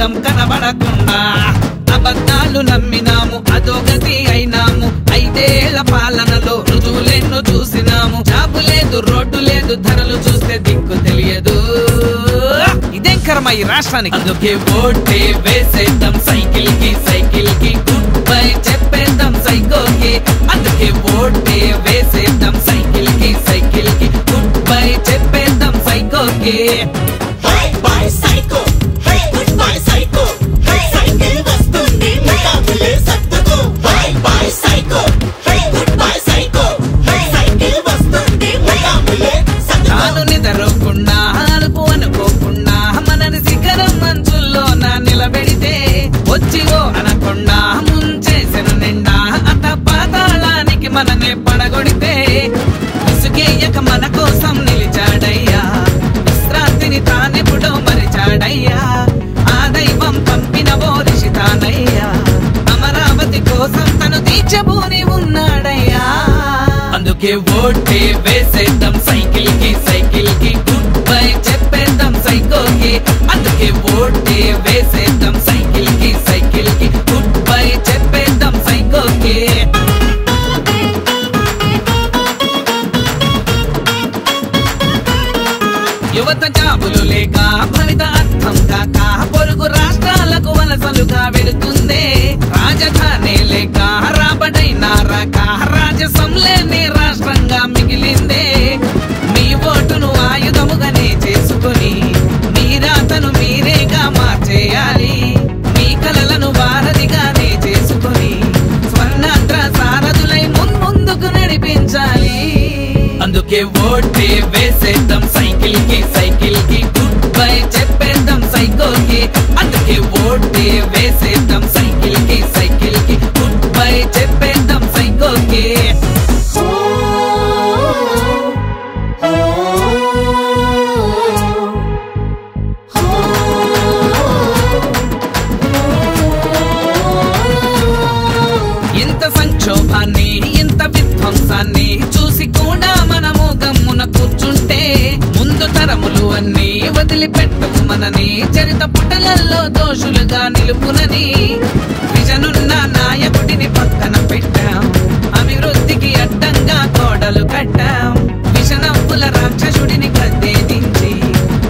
అందం కనబడకుండా అబద్ధాలు నమ్మినాము, అధోగతి అయినాము. 5 ఏళ్ల పాలనలో రుజువులెన్నో చూసినాము. జాబు లేదు, రోడ్డు లేదు, ధరలు చూస్తే దిక్కు తెలియదు. ఇదేం కర్మ ఈ రాష్ట్రానికి. అందుకే ఓటే వేసేద్దాం సైకిల్ కి గుడ్ బై చెప్పేద్దాం సైకోకి. అందుకే ఓటే వేసేద్దాం సైకిల్ కి గుడ్ బై చెప్పేద్దాం సైకోకి. తాను నిద్రకుండా అలుపు అనుకోకుండా మనని శిఖరం మంచుల్లో నా నిలబెడితే వచ్చివో అనకుండా ముంచేసెను నిండా అత పాతాళానికి మననే పడగొడితే విసుగేయక మన కోసం నిలిచాడయ్యా. విశ్రాంతిని తానెప్పుడో మరిచాడయ్యా. ఆ దైవం పంపిన బోరిషి తానయ్యా. అమరావతి కోసం తను దీక్షభూని ఉన్నాడయ్యా. అందుకే ఓటే వేసేద్దాం సైకిల్ కి గుడ్ బై చెప్పేద్దాం సైకోకి. అందుకే ఓటే వేసేద్దాం సైకిల్ కి గుడ్ బై చెప్పేద్దాం సైకోకి. యువత జాబులు లేక భవిత అర్థం కాక పొరుగు రాష్ట్రాలకు వలసలుగా వెళుతుందే. రాజధాని లేక రాబడైనా రాక రాజసం లేని రాష్ట్రంగా మిగిలిందే. మీ ఓటును ఆయుధముగానే చేసుకుని మీరాతను మీరేగా మార్చేయాలి. మీ కలలను వారధిగానే చేసుకుని స్వర్ణాంధ్ర సారథులై ముందుకు నడిపించాలి. అందుకే ఓటే వేసేద్దాం సైకిల్ కి గుడ్ బై చెప్పేద్దాం సైకోకి. అందుకే ఓటే వేసేద్దాం సైకిల్ కి గుడ్ బై చెప్పేద్దాం సైకోకి. ఇంత సంక్షోభాన్ని ఇంత విధ్వంసాన్ని చూసి కూడా మనము గమ్మున కూర్చుంటే ముందు తరములు అన్ని వదిలిపెట్టవు మనని. చరిత పుటలలో దోషులుగా నిలుపునని విజనున్న నాయకుడిని పక్కన పెట్టాం. అభివృద్ధికి అడ్డంగా గోడలు కట్టాం. విషనవ్వుల రాక్షసుడిని గద్దెదించి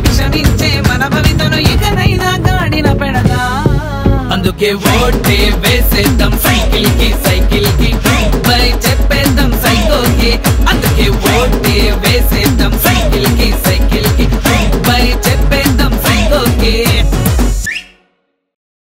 విషమించే మన భవితను ఇకనైనా గాడిన పెడదా. అందుకే ఓటే వేసేద్దాం సైకిల్ కి